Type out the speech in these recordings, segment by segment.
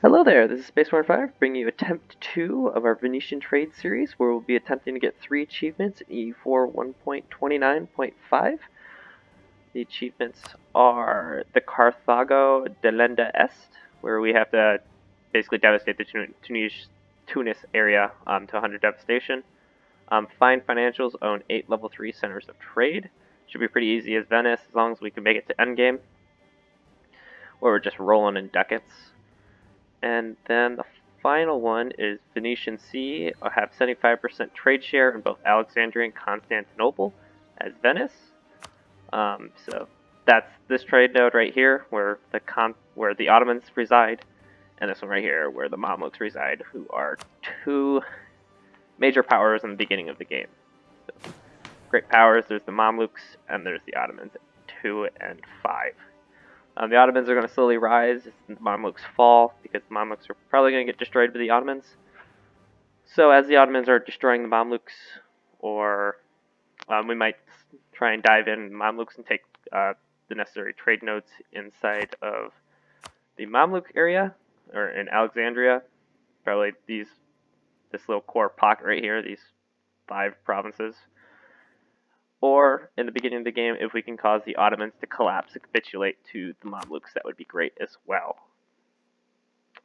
Hello there, this is Space5, bringing you attempt 2 of our Venetian Trade series, where we'll be attempting to get 3 achievements in E4 1.29.5. The achievements are the Carthago Delenda Est, where we have to basically devastate the Tunis area to 100 devastation. Find financials, own 8 level 3 centers of trade. Should be pretty easy as Venice, as long as we can make it to endgame, where we're just rolling in ducats. And then the final one is Venetian Sea. I have 75% trade share in both Alexandria and Constantinople as Venice. So that's this trade node right here, where the Ottomans reside, and this one right here, where the Mamluks reside, who are 2 major powers in the beginning of the game. So, great powers. There's the Mamluks and there's the Ottomans at 2 and 5. The Ottomans are going to slowly rise as the Mamluks fall, because the Mamluks are probably going to get destroyed by the Ottomans. So as the Ottomans are destroying the Mamluks, or we might try and dive in Mamluks and take the necessary trade nodes inside of the Mamluk area, or in Alexandria. Probably this little core pocket right here, these 5 provinces. Or, in the beginning of the game, if we can cause the Ottomans to collapse and capitulate to the Mamluks, that would be great as well.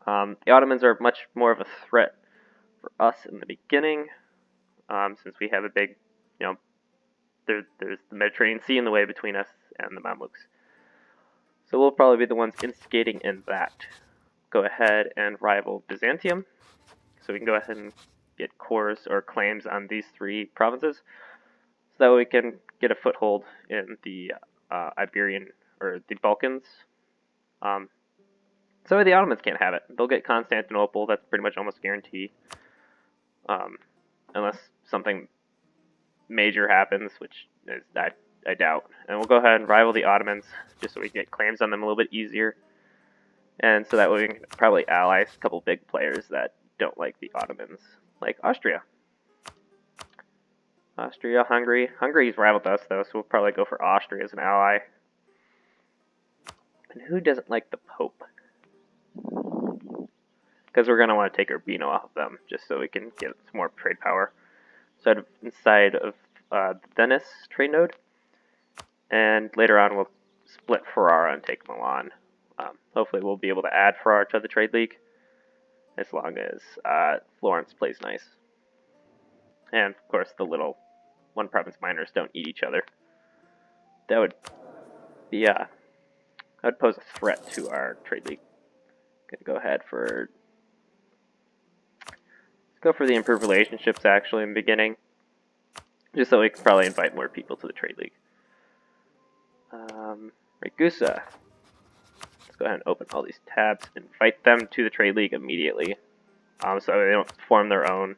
The Ottomans are much more of a threat for us in the beginning, since we have a big, there's the Mediterranean Sea in the way between us and the Mamluks. So we'll probably be the ones instigating in that. Go ahead and rival Byzantium. So we can go ahead and get cores or claims on these 3 provinces, so that we can get a foothold in the Iberian, or the Balkans. So the Ottomans can't have it. They'll get Constantinople, that's pretty much almost guaranteed. Unless something major happens, which is, I doubt. And we'll go ahead and rival the Ottomans, just so we can get claims on them a little bit easier. And so that way we can probably ally a couple big players that don't like the Ottomans, like Austria. Hungary. Hungary's rivaled us, though, so we'll probably go for Austria as an ally. And who doesn't like the Pope? Because we're going to want to take Urbino off of them, just so we can get some more trade power. So inside of the Venice trade node. And later on we'll split Ferrara and take Milan. Hopefully we'll be able to add Ferrara to the trade league, as long as Florence plays nice. And, of course, the little one-province miners don't eat each other. That would be, that would pose a threat to our trade league. Gonna go ahead for... Let's go for the improved relationships, actually, in the beginning. Just so we can probably invite more people to the trade league. Ragusa. Let's go ahead and open all these tabs. Invite them to the trade league immediately. So they don't form their own,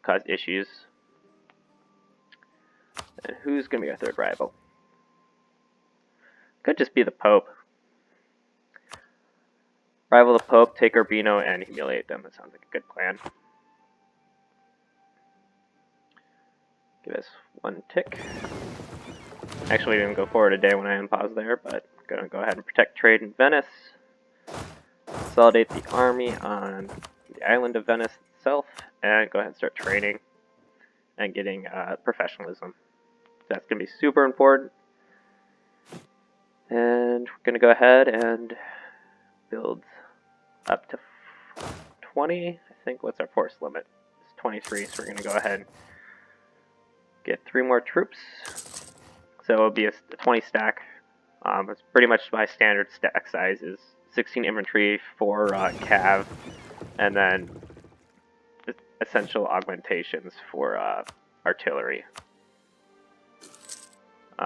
cause issues. And who's going to be our third rival? Could just be the Pope. Rival the Pope, take Urbino, and humiliate them. That sounds like a good plan. Give us 1 tick. Actually, we didn't go forward a day when I unpaused there, but I'm going to go ahead and protect trade in Venice. Consolidate the army on the island of Venice itself, and go ahead and start training and getting professionalism. That's going to be super important. And we're going to go ahead and build up to 20. I think, what's our force limit? It's 23, so we're going to go ahead and get 3 more troops. So it'll be a 20 stack. It's pretty much my standard stack size is 16 infantry, 4 cav, and then essential augmentations for artillery.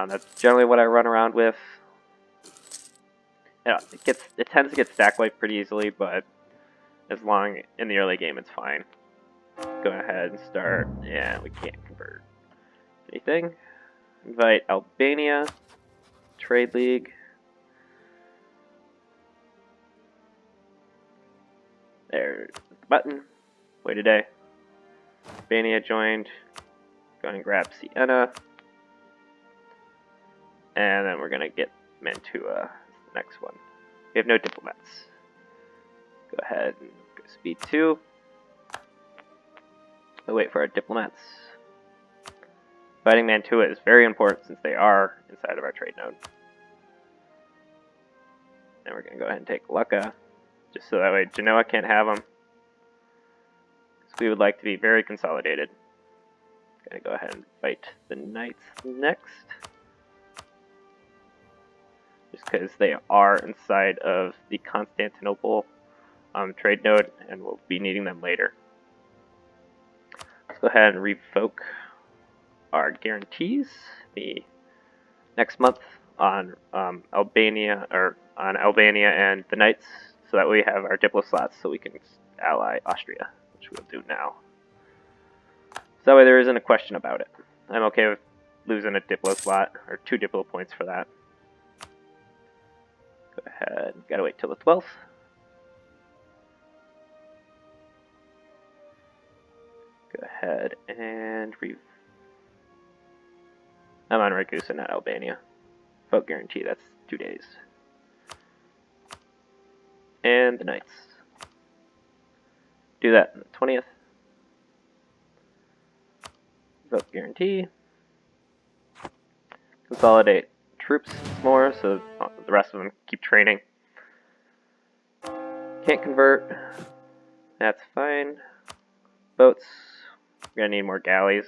That's generally what I run around with. Yeah, it tends to get stack wiped pretty easily, but as long in the early game, it's fine. Go ahead and start. Yeah, we can't convert anything. Invite Albania, trade league. There's the button. Wait a day. Albania joined. Go ahead and grab Siena. And then we're going to get Mantua, the next one. We have no diplomats. Go ahead and go speed 2. We'll wait for our diplomats. Fighting Mantua is very important since they are inside of our trade node. And we're going to go ahead and take Lucca, just so that way Genoa can't have them. So we would like to be very consolidated. Going to go ahead and fight the Knights next. Just because they are inside of the Constantinople trade node, and we'll be needing them later. Let's go ahead and revoke our guarantees the next month on Albania and the Knights, so that we have our Diplo slots so we can ally Austria, which we'll do now. So that way there isn't a question about it. I'm okay with losing a Diplo slot, or 2 Diplo points for that. Go ahead, gotta wait till the 12th. Go ahead and I'm on Ragusa, not Albania. Vote guarantee, that's 2 days. And the Knights. Do that on the 20th. Vote guarantee. Consolidate troops more so the rest of them keep training. Can't convert. That's fine. Boats. We're gonna need more galleys.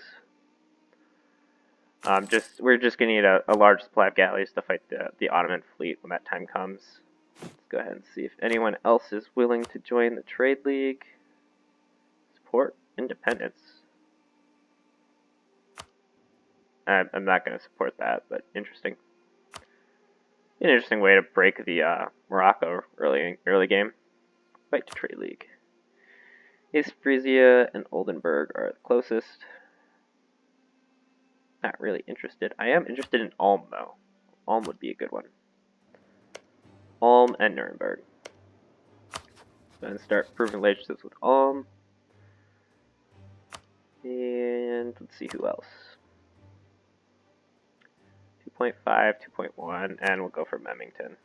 We're just gonna need a large supply of galleys to fight the Ottoman fleet when that time comes. Let's go ahead and see if anyone else is willing to join the trade league. Support independence. I'm not going to support that, but interesting. An interesting way to break the Morocco early game. Fight to trade league. East Frisia and Oldenburg are the closest. Not really interested. I am interested in Ulm though. Ulm would be a good one. Ulm and Nuremberg. Then start proving relationships with Ulm. And let's see who else. 2.5, 2.1, and we'll go for Memmington.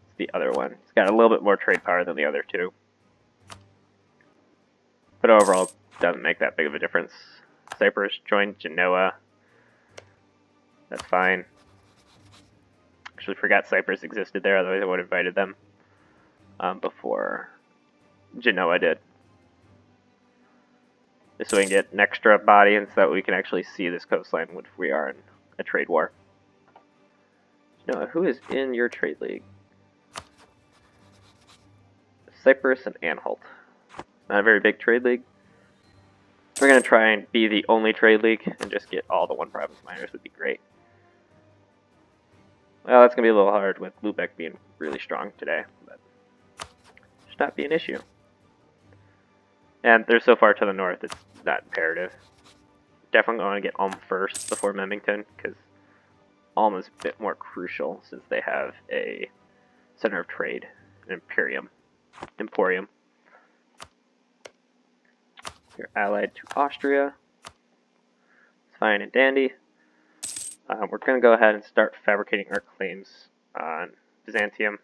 It's the other one. It's got a little bit more trade power than the other two. But overall, it doesn't make that big of a difference. Cyprus joined Genoa. That's fine. Actually forgot Cyprus existed there, otherwise I would have invited them before Genoa did. Just so we can get an extra body and so that we can actually see this coastline if we are in a trade war. Genoa, who is in your trade league? Cyprus and Anhalt. Not a very big trade league. We're going to try and be the only trade league and just get all the one province miners would be great. Well, that's going to be a little hard with Lubeck being really strong today, but it should not be an issue. And they're so far to the north, it's not imperative. Definitely want to get Ulm first before Memmington, because Ulm is a bit more crucial since they have a center of trade, an emporium. You're allied to Austria. It's fine and dandy. We're going to go ahead and start fabricating our claims on Byzantium,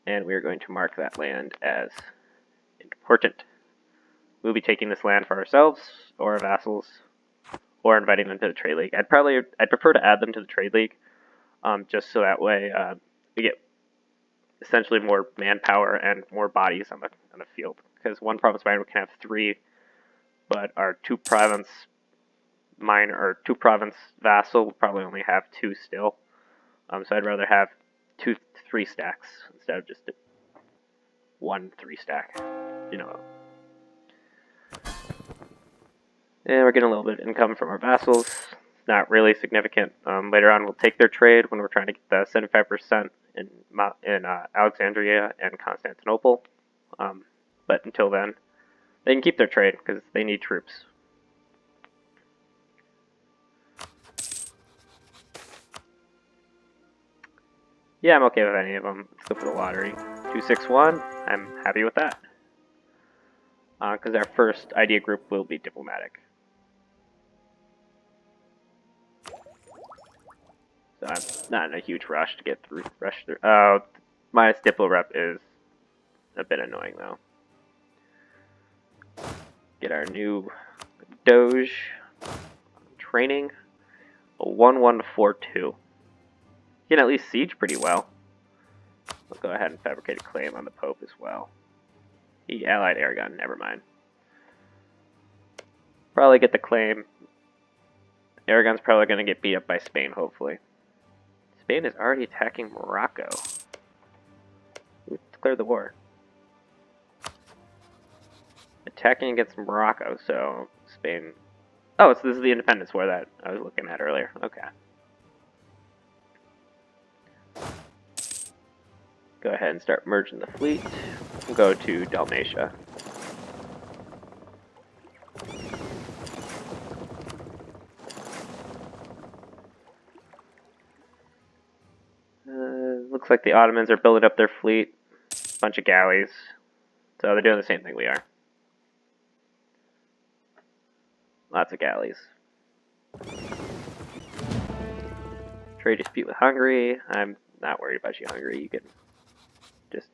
and we are going to mark that land as important. We'll be taking this land for ourselves, or our vassals, or inviting them to the trade league. I'd prefer to add them to the trade league, just so that way we get essentially more manpower and more bodies on the field. Because one province miner can have 3, but our 2 province vassal will probably only have 2 still. So I'd rather have 2 3 stacks instead of just 1 3 stack. You know. And we're getting a little bit of income from our vassals. Not really significant. Later on, we'll take their trade when we're trying to get the 75% in Alexandria and Constantinople. But until then, they can keep their trade because they need troops. Yeah, I'm okay with any of them. Let's go for the lottery. 261. I'm happy with that. Because our first idea group will be diplomatic. So I'm not in a huge rush to get through. Oh, minus Diplo rep is a bit annoying though. Get our new Doge training. A 1142. Can at least siege pretty well. We'll go ahead and fabricate a claim on the Pope as well. He allied Aragon, never mind. Probably get the claim. Aragon's probably going to get beat up by Spain, hopefully. Spain is already attacking Morocco. We declared the war. Attacking against Morocco, so Spain... Oh, so this is the independence war that I was looking at earlier. Okay. Go ahead and start merging the fleet. We'll go to Dalmatia. Looks like the Ottomans are building up their fleet. Bunch of galleys. So they're doing the same thing we are. Lots of galleys. Trade dispute with Hungary. I'm not worried about you, Hungary. You can just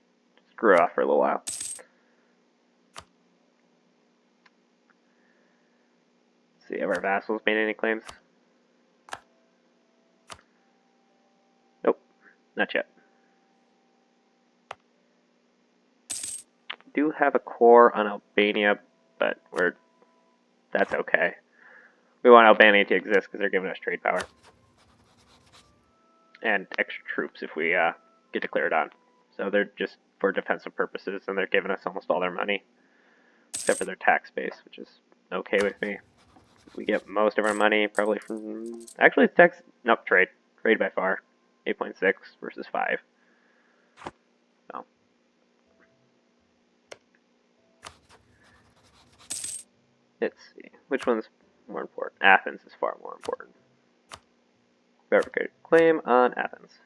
screw off for a little while. Let's see, have our vassals made any claims? Nope, not yet. Do have a core on Albania, but that's okay. We want Albania to exist because they're giving us trade power. And extra troops if we get declared on. So they're just for defensive purposes, and they're giving us almost all their money. Except for their tax base, which is okay with me. We get most of our money probably from... Actually, it's tax... Nope, trade. Trade by far. 8.6 versus 5. So. Let's see. Which one's more important? Athens is far more important. Fabricated claim on Athens.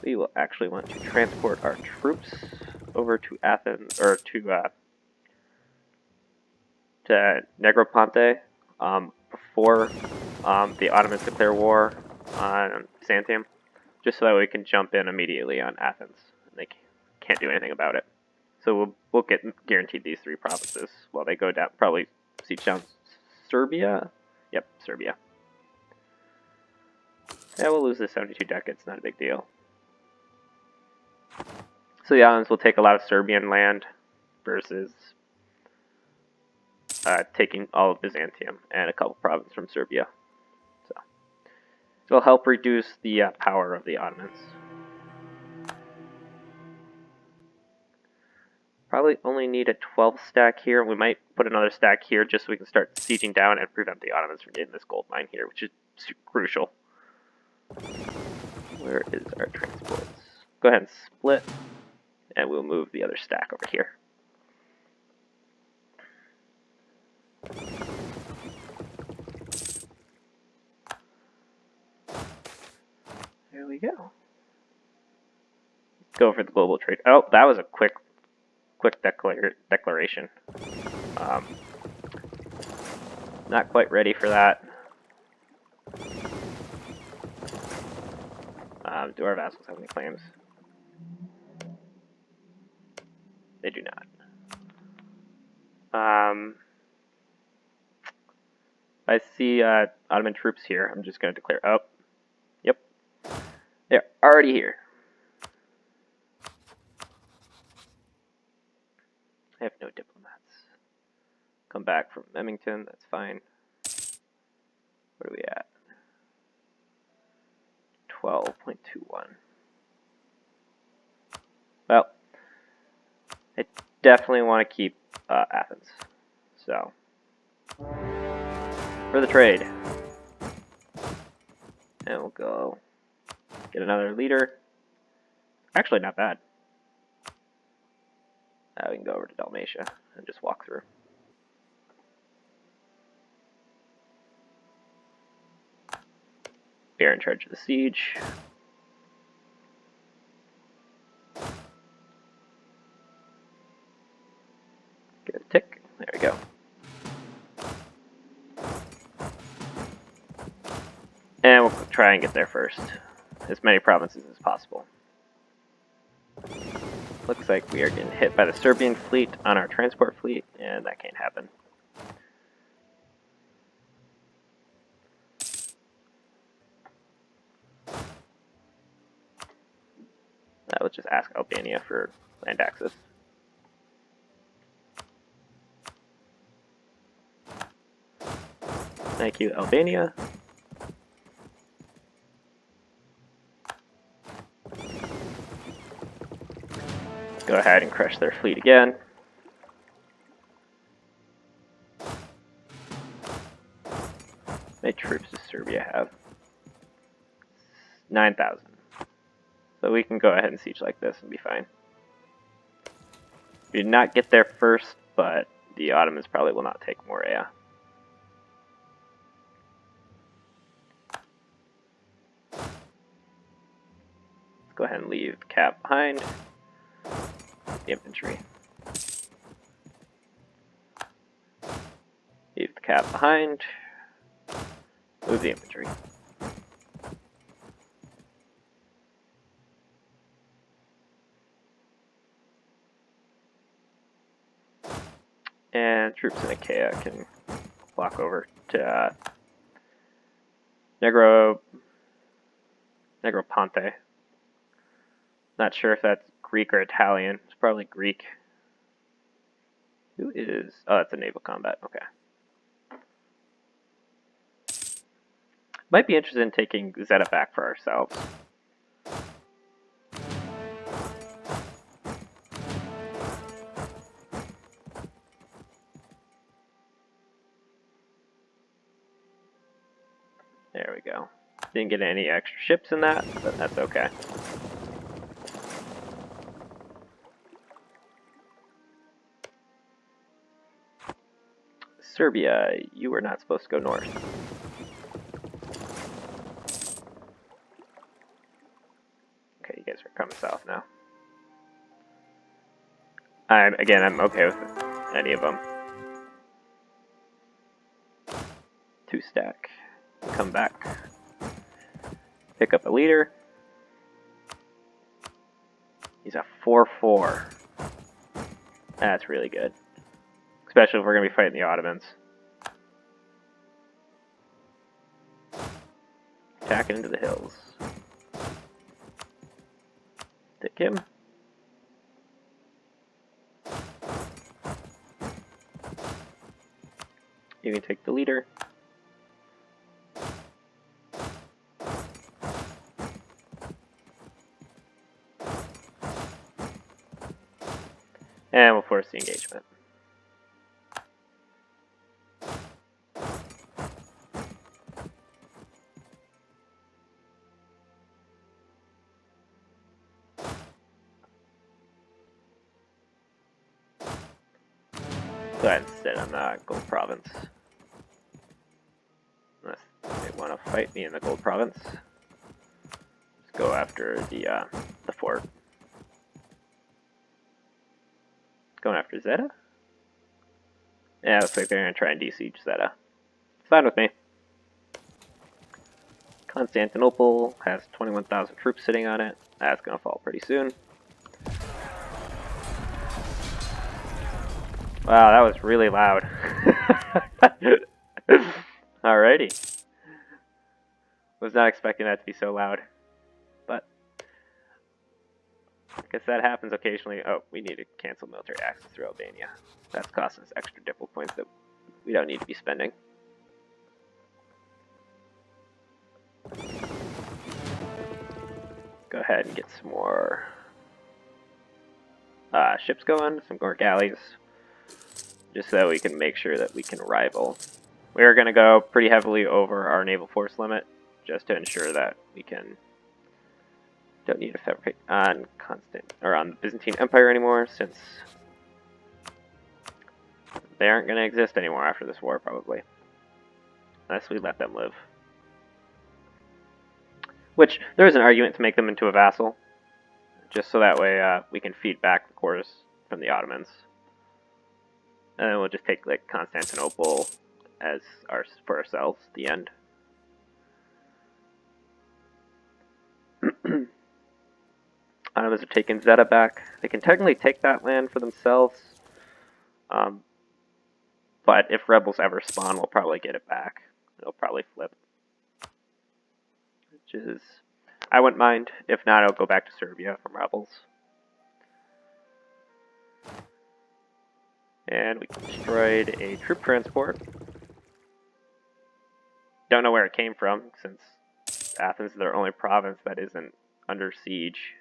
We will actually want to transport our troops over to Athens, or to Negroponte before the Ottomans declare war on Byzantium, just so that we can jump in immediately on Athens. They can't do anything about it. So we'll get guaranteed these 3 provinces while they go down. Probably siege down Serbia. Yep, Serbia. Yeah, we'll lose the 72 ducats. Not a big deal. So the Ottomans will take a lot of Serbian land versus taking all of Byzantium and a couple provinces from Serbia. So it'll help reduce the power of the Ottomans. Probably only need a 12 stack here. We might put another stack here just so we can start sieging down and prevent the Ottomans from getting this gold mine here, which is crucial. Where is our transports? Go ahead and split, and we'll move the other stack over here. There we go. Go for the global trade. Oh, that was a quick declaration. Not quite ready for that. Do our vassals have any claims? They do not. I see Ottoman troops here. I'm just going to declare. Oh, yep. They're already here. I have no diplomats. Come back from Remington, that's fine. What are we at? 12.21. Well, I definitely want to keep Athens. So, for the trade. And we'll go get another leader. Actually, not bad. Now we can go over to Dalmatia and just walk through. We're in charge of the siege. Give it a tick. There we go. And we'll try and get there first. as many provinces as possible. Looks like we are getting hit by the Serbian fleet on our transport fleet, and that can't happen. Let's just ask Albania for land access. Thank you, Albania. Go ahead and crush their fleet again. How many troops does Serbia have? 9,000. So we can go ahead and siege like this and be fine. We did not get there first, but the Ottomans probably will not take Morea. Let's go ahead and leave the cap behind. The infantry. Leave the cap behind. Move the infantry. And troops in Achaia can walk over to Negroponte. Not sure if that's Greek or Italian. It's probably Greek. Who is... Oh, that's a naval combat. Okay. Might be interested in taking Zeta back for ourselves. There we go. Didn't get any extra ships in that, but that's okay. Serbia, you were not supposed to go north. Okay, you guys are coming south now. I'm okay with any of them. 2 stack. Come back. Pick up a leader. He's a 4-4. That's really good. Especially if we're going to be fighting the Ottomans. Attacking into the hills. Take him. You can take the leader. And we'll force the engagement. Go ahead and sit on the Gold Province. Unless they want to fight me in the Gold Province. Just go after the fort. Going after Zeta? Yeah, looks like they're going to try and de-siege Zeta. It's fine with me. Constantinople has 21,000 troops sitting on it. That's going to fall pretty soon. Wow, that was really loud. Alrighty. Was not expecting that to be so loud. But I guess that happens occasionally. Oh, we need to cancel military access through Albania. That's costing us extra diplo points that we don't need to be spending. Go ahead and get some more ships going, some more galleys, just so that we can make sure that we can rival. We are going to go pretty heavily over our naval force limit, just to ensure that we don't need to fabricate on the Byzantine Empire anymore, since they aren't going to exist anymore after this war, probably. Unless we let them live. Which, there is an argument to make them into a vassal, just so that way we can feed back the cores from the Ottomans. And then we'll just take like Constantinople as for ourselves at the end. Ottomans are taking Zeta back. They can technically take that land for themselves. But if rebels ever spawn, we'll probably get it back. It'll probably flip. Which is... I wouldn't mind. If not, I'll go back to Serbia from rebels. And we destroyed a troop transport. Don't know where it came from, since Athens is their only province that isn't under siege.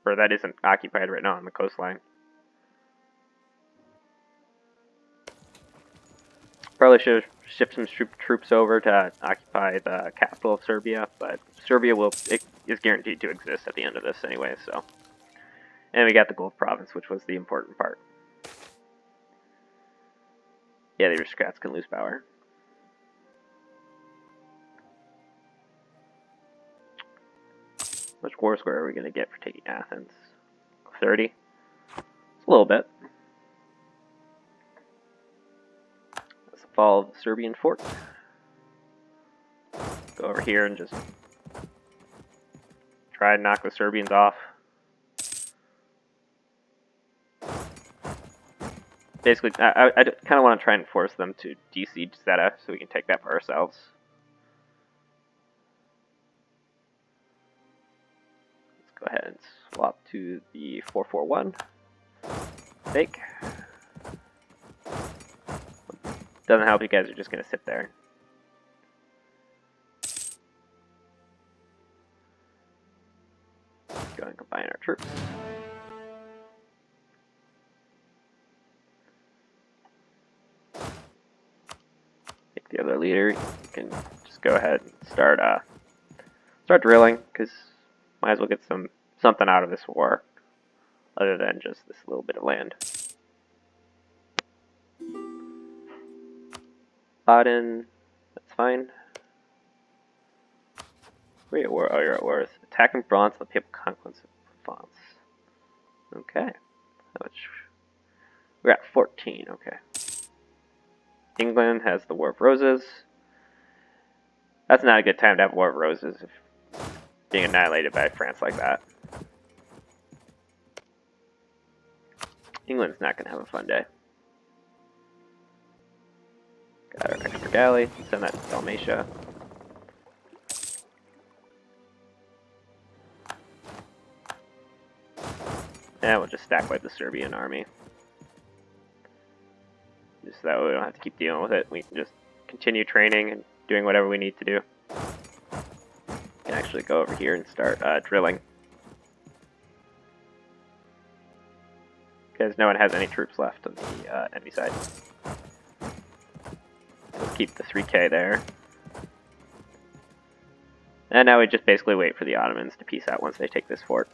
Or that isn't occupied right now on the coastline. Probably should have shipped some troops over to occupy the capital of Serbia, but Serbia is guaranteed to exist at the end of this anyway, so. And we got the Gulf province, which was the important part. Yeah, the aristocrats can lose power. How much war score are we going to get for taking Athens? 30? It's a little bit. That's the fall of the Serbian fort. Go over here and just try and knock the Serbians off. Basically, I kind of want to try and force them to de-siege Zeta so we can take that for ourselves. Let's go ahead and swap to the 441. Fake. Doesn't help, you guys are just going to sit there. Let's go and combine our troops. Take the other leader. You can just go ahead and start drilling, because might as well get something out of this war, other than just this little bit of land. Baden, that's fine. Wait, oh, you're at war. Attacking Bronze, the Papal Conquest of Provence. Okay. How much? We're at 14, okay. England has the War of Roses. That's not a good time to have War of Roses if being annihilated by France like that. England's not going to have a fun day. Got our extra galley. Send that to Dalmatia. And we'll just stack wipe the Serbian army. Just that way we don't have to keep dealing with it. We can just continue training and doing whatever we need to do. We can actually go over here and start drilling. Because no one has any troops left on the enemy side. We'll keep the 3K there. And now we just basically wait for the Ottomans to peace out once they take this fort.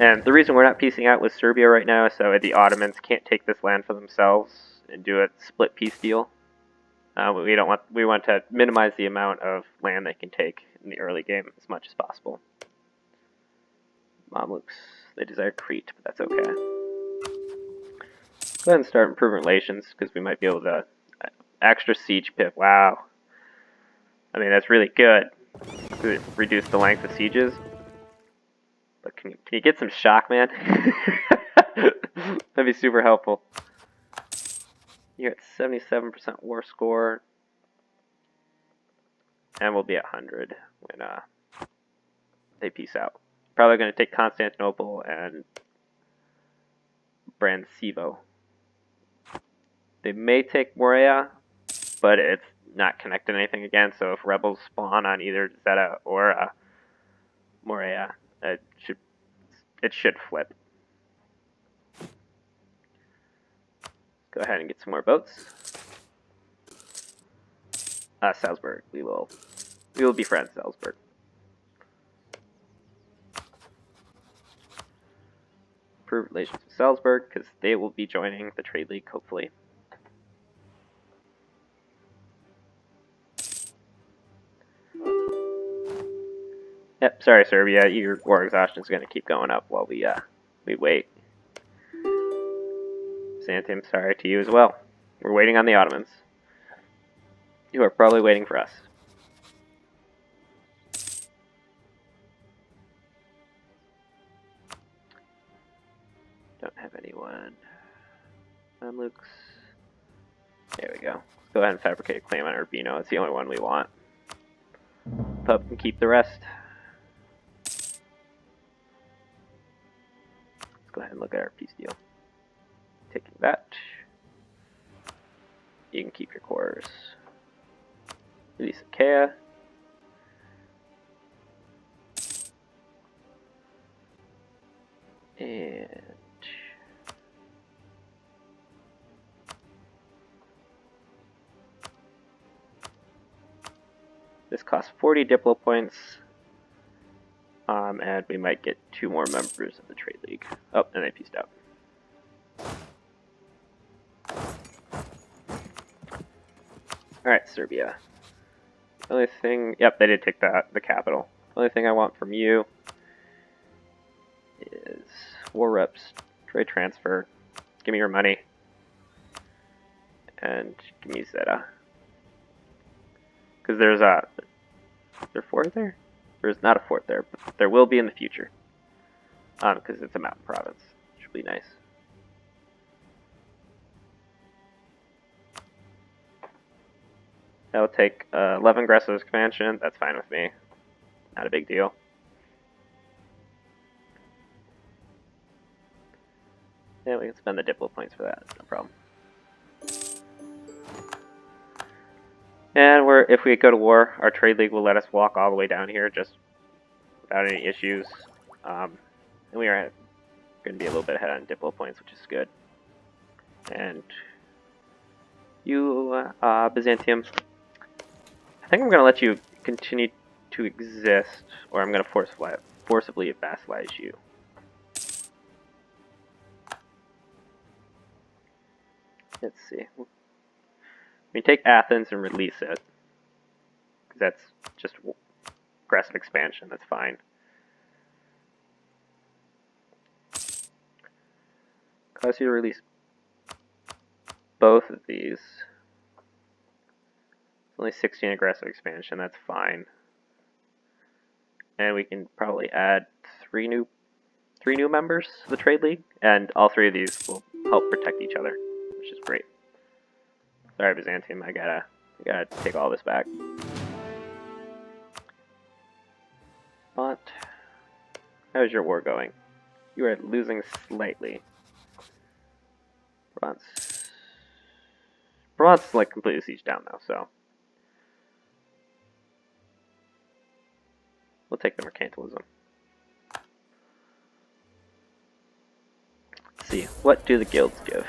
And the reason we're not piecing out with Serbia right now is so the Ottomans can't take this land for themselves and do a split peace deal. We want to minimize the amount of land they can take in the early game as much as possible. Mamluks, they desire Crete, but that's okay. Go ahead and start improving relations, because we might be able to... extra siege pip, wow. I mean, that's really good. To reduce the length of sieges. But can you get some shock, man? That'd be super helpful. You're at 77% war score. And we'll be at 100 when they peace out. Probably going to take Constantinople and Brancivo. They may take Morea, but it's not connected to anything again, so if rebels spawn on either Zeta or Morea, it should flip. Go ahead and get some more boats. Salzburg. We will befriend Salzburg. Improve relations with Salzburg, because they will be joining the Trade League, hopefully. Yep, sorry Serbia, your war exhaustion is going to keep going up while we wait. Byzantium, sorry to you as well. We're waiting on the Ottomans. You are probably waiting for us. Don't have anyone. Luke's. There we go. Let's go ahead and fabricate a claim on Urbino. It's the only one we want. Pub can keep the rest. Let's go ahead and look at our peace deal. Taking that. You can keep your cores. Release Achaia. And this costs 40 Diplo points. And we might get 2 more members of the Trade League. Oh, and they peaced out. Alright, Serbia. The only thing... Yep, they did take the capital. The only thing I want from you is war reps, trade transfer. Give me your money. And give me Zeta. Because there's a... Is there a fort there? There's not a fort there, but there will be in the future. Because it's a mountain province. Should be nice. That'll take 11 aggressive expansion. That's fine with me. Not a big deal. Yeah, we can spend the Diplo points for that. No problem. And if we go to war, our trade league will let us walk all the way down here just without any issues. And we are going to be a little bit ahead on Diplo points, which is good. And you, Byzantium, I think I'm going to let you continue to exist, or I'm going to forcibly vassalize you. Let's see. We take Athens and release it, because that's just aggressive expansion. That's fine. Cause you to release both of these. It's only 16 aggressive expansion. That's fine. And we can probably add three new members to the Trade League, and all 3 of these will help protect each other, which is great. Sorry, Byzantium, I gotta take all this back. But how's your war going? You are losing slightly. Bronze is like completely sieged down though, so we'll take the mercantilism. Let's see, what do the guilds give?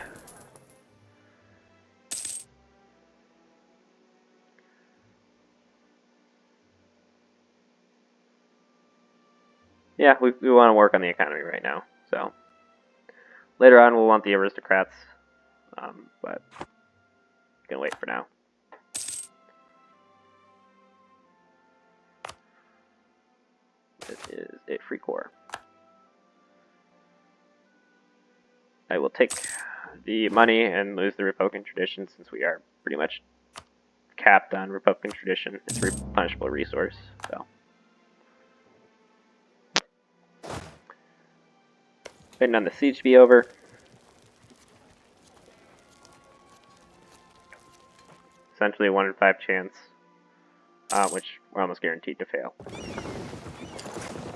Yeah, we want to work on the economy right now, so later on we'll want the aristocrats, but we can wait for now. This is a free core. I will take the money and lose the Republican tradition since we are pretty much capped on Republican tradition. It's a replenishable resource, so. Waiting on the siege to be over. Essentially a 1 in 5 chance, which we're almost guaranteed to fail.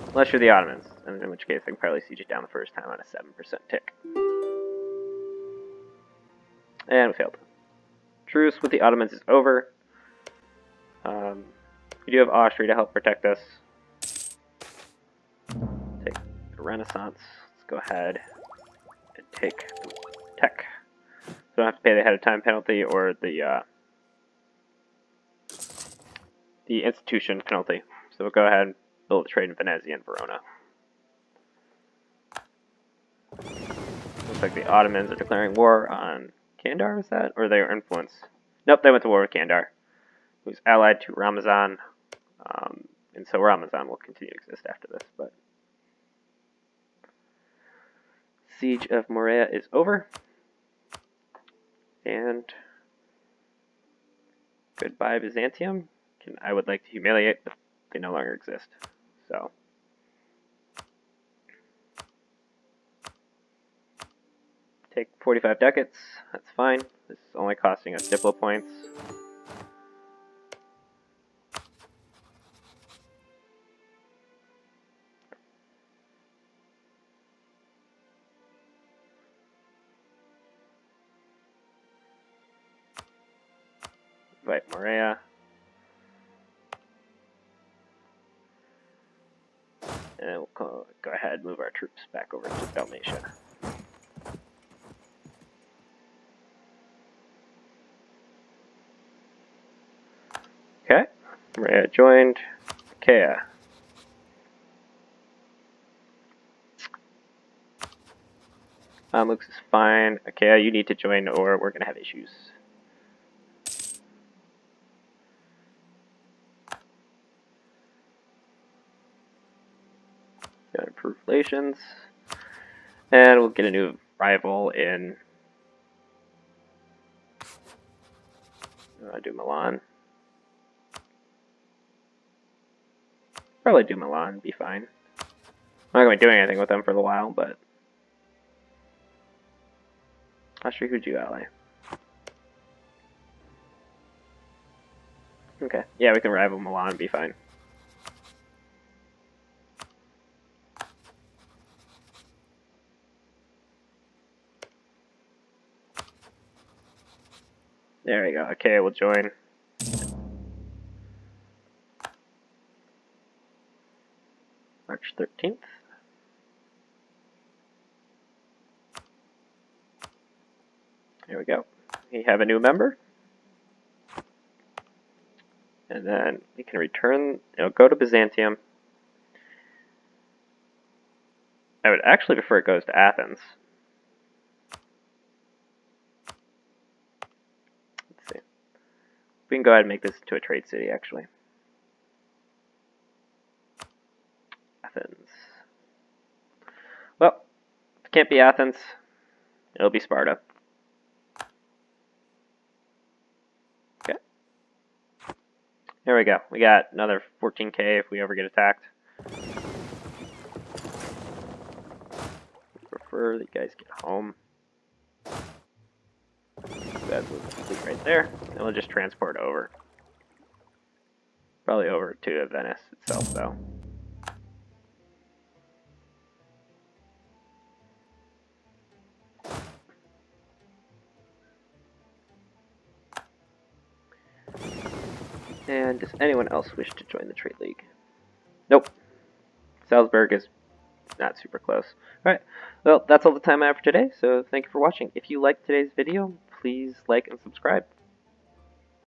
Unless you're the Ottomans, and in which case I can probably siege it down the first time on a 7% tick. And we failed. Truce with the Ottomans is over. We do have Austria to help protect us. Take the Renaissance. Let's go ahead and take tech. So don't have to pay the ahead of time penalty or the institution penalty. So we'll go ahead and build a trade in Venezia and Verona. Looks like the Ottomans are declaring war on Kandar, is that? Or their influence? Nope, they went to war with Kandar, who's allied to Ramazan. And so Ramazan will continue to exist after this, but Siege of Morea is over. And Goodbye, Byzantium. I would like to humiliate, but they no longer exist. So. Take 45 ducats. That's fine. This is only costing us Diplo points. Invite Morea. And then we'll go ahead and move our troops back over to Dalmatia. Okay, Morea joined. Achaia. Looks is fine. Achaia, you need to join or we're going to have issues. Gotta improve relations. And we'll get a new rival in. Do Milan. Probably do Milan, be fine. I'm not going to be doing anything with them for a while, but. Austria, who'd you ally? Okay, yeah, we can rival Milan, be fine. There we go. Okay, we'll join. March 13th. There we go. We have a new member. And then we can return, go to Byzantium. I would actually prefer it goes to Athens. Let's see. We can go ahead and make this into a trade city, actually. Athens. Well, if it can't be Athens, it'll be Sparta. Okay. There we go. We got another 14k if we ever get attacked. Prefer that you guys get home. That's right there. And we'll just transport over. Probably over to Venice itself, though. And does anyone else wish to join the Trade League? Nope. Salzburg is not super close. Alright, well, that's all the time I have for today, so thank you for watching. If you liked today's video, please like and subscribe.